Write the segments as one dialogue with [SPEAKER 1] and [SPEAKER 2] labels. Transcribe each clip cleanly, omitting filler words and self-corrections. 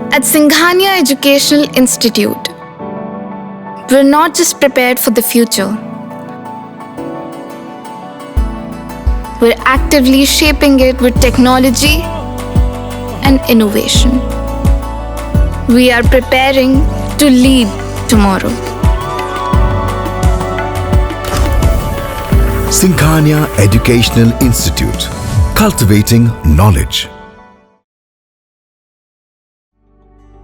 [SPEAKER 1] At Singhania Educational Institute, we're not just prepared for the future, we're actively shaping it with technology and innovation. We are preparing to lead tomorrow.
[SPEAKER 2] Singhania Educational Institute, cultivating knowledge.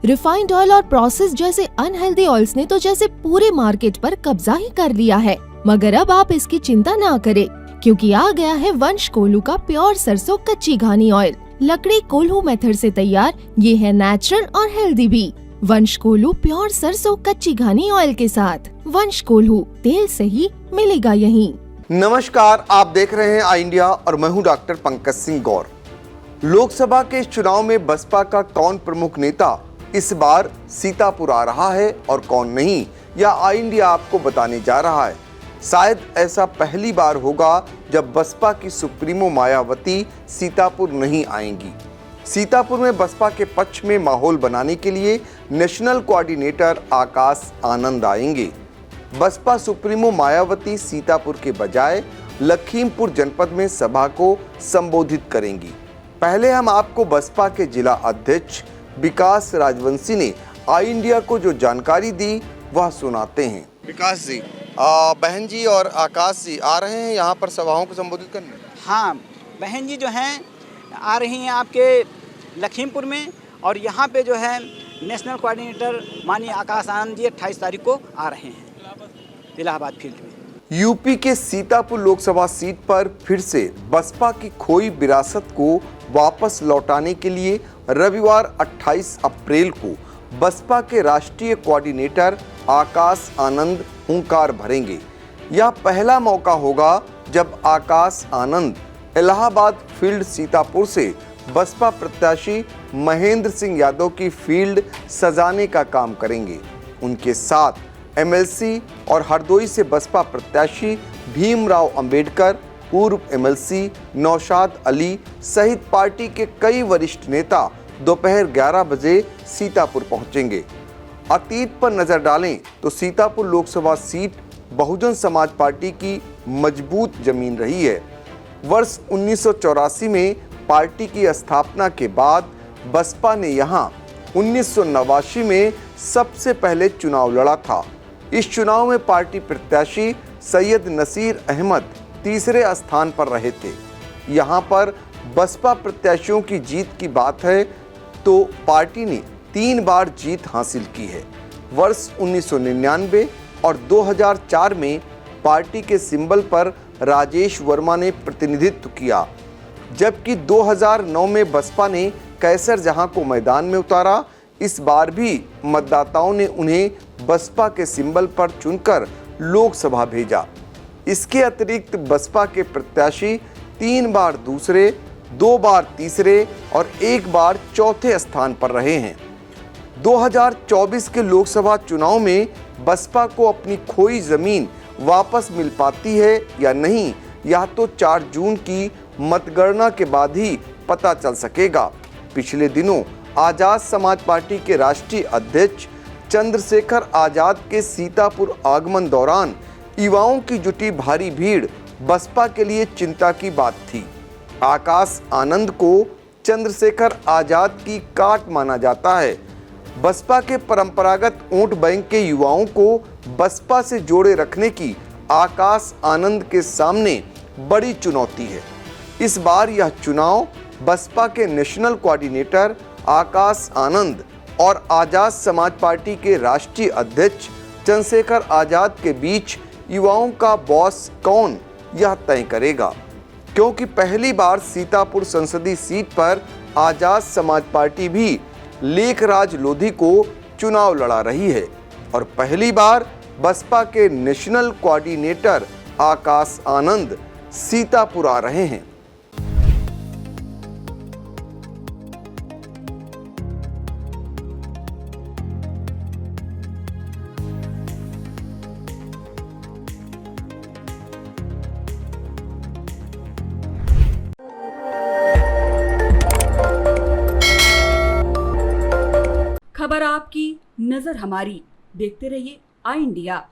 [SPEAKER 3] Refined oil और process जैसे unhealthy oils ने तो जैसे पूरे market पर कब्जा ही कर लिया है, मगर अब आप इसकी चिंता ना करें, क्योंकि आ गया है वंश कोल्हू का प्योर सरसों कच्ची घानी ऑयल। लकड़ी कोल्हू मेथड से तैयार ये है नेचुरल और हेल्दी भी। वंश कोल्हू प्योर सरसों कच्ची घानी ऑयल के साथ। वंश कोल्हू, तेल सही मिलेगा यहीं।
[SPEAKER 4] नमस्कार, आप देख रहे हैं आई इंडिया और मैं हूं डॉक्टर पंकज सिंह गौर। लोकसभा के इस चुनाव में बसपा का कौन प्रमुख नेता इस बार सीतापुर आ रहा है और कौन नहीं, यह आई इंडिया आपको बताने जा रहा है। शायद ऐसा पहली बार होगा जब बसपा की सुप्रीमो मायावती सीतापुर नहीं आएंगी। सीतापुर में बसपा के पक्ष में माहौल बनाने के लिए नेशनल कोऑर्डिनेटर आकाश आनंद आएंगे। बसपा सुप्रीमो मायावती सीतापुर के बजाय लखीमपुर जनपद में सभा को संबोधित करेंगी। पहले हम आपको बसपा के जिला अध्यक्ष विकास राजवंशी ने आई इंडिया को जो जानकारी दी वह सुनाते हैं। विकास जी, बहन जी और आकाश जी आ रहे हैं यहाँ पर सभाओं को संबोधित करने?
[SPEAKER 5] हाँ, बहन जी जो हैं आ रही हैं आपके लखीमपुर में, और यहाँ पे जो है नेशनल कोऑर्डिनेटर माननीय आकाश आनंद जी 28 तारीख को आ रहे हैं इलाहाबाद फील्ड में।
[SPEAKER 4] यूपी के सीतापुर लोकसभा सीट पर फिर से बसपा की खोई विरासत को वापस लौटाने के लिए रविवार 28 अप्रैल को बसपा के राष्ट्रीय कोऑर्डिनेटर आकाश आनंद हुंकार भरेंगे। यह पहला मौका होगा जब आकाश आनंद इलाहाबाद फील्ड सीतापुर से बसपा प्रत्याशी महेंद्र सिंह यादव की फील्ड सजाने का काम करेंगे। उनके साथ एमएलसी और हरदोई से बसपा प्रत्याशी भीमराव अंबेडकर, पूर्व एमएलसी नौशाद अली सहित पार्टी के कई वरिष्ठ नेता दोपहर 11 बजे सीतापुर पहुंचेंगे। अतीत पर नजर डालें तो सीतापुर लोकसभा सीट बहुजन समाज पार्टी की मजबूत जमीन रही है। वर्ष 1984 में पार्टी की स्थापना के बाद बसपा ने यहां 1989 में सबसे पहले चुनाव लड़ा था। इस चुनाव में पार्टी प्रत्याशी सैयद नसीर अहमद तीसरे स्थान पर रहे थे। यहाँ पर बसपा प्रत्याशियों की जीत की बात है तो पार्टी ने 3 बार जीत हासिल की है। वर्ष 1999 और 2004 में पार्टी के सिंबल पर राजेश वर्मा ने प्रतिनिधित्व किया, जबकि 2009 में बसपा ने कैसर जहां को मैदान में उतारा। इस बार भी मतदाताओं ने उन्हें बसपा के सिंबल पर चुनकर लोकसभा भेजा। इसके अतिरिक्त बसपा के प्रत्याशी 3 बार दूसरे, 2 बार तीसरे और 1 बार चौथे स्थान पर रहे हैं। 2024 के लोकसभा चुनाव में बसपा को अपनी खोई जमीन वापस मिल पाती है या नहीं, यह तो 4 जून की मतगणना के बाद ही पता चल सकेगा। पिछले दिनों आजाद समाज पार्टी के राष्ट्रीय अध्यक्ष चंद्रशेखर आजाद के सीतापुर आगमन दौरान युवाओं की जुटी भारी भीड़ बसपा के लिए चिंता की बात थी। आकाश आनंद को चंद्रशेखर आजाद की काट माना जाता है। बसपा के परंपरागत वोट बैंक के युवाओं को बसपा से जोड़े रखने की आकाश आनंद के सामने बड़ी चुनौती है। इस बार यह चुनाव बसपा के नेशनल कोऑर्डिनेटर आकाश आनंद और आजाद समाज पार्टी के राष्ट्रीय अध्यक्ष चंद्रशेखर आजाद के बीच युवाओं का बॉस कौन, यह तय करेगा, क्योंकि पहली बार सीतापुर संसदीय सीट पर आजाद समाज पार्टी भी लेखराज लोधी को चुनाव लड़ा रही है और पहली बार बसपा के नेशनल कोऑर्डिनेटर आकाश आनंद सीतापुर आ रहे हैं।
[SPEAKER 6] खबर आपकी, नजर हमारी। देखते रहिए आई इंडिया।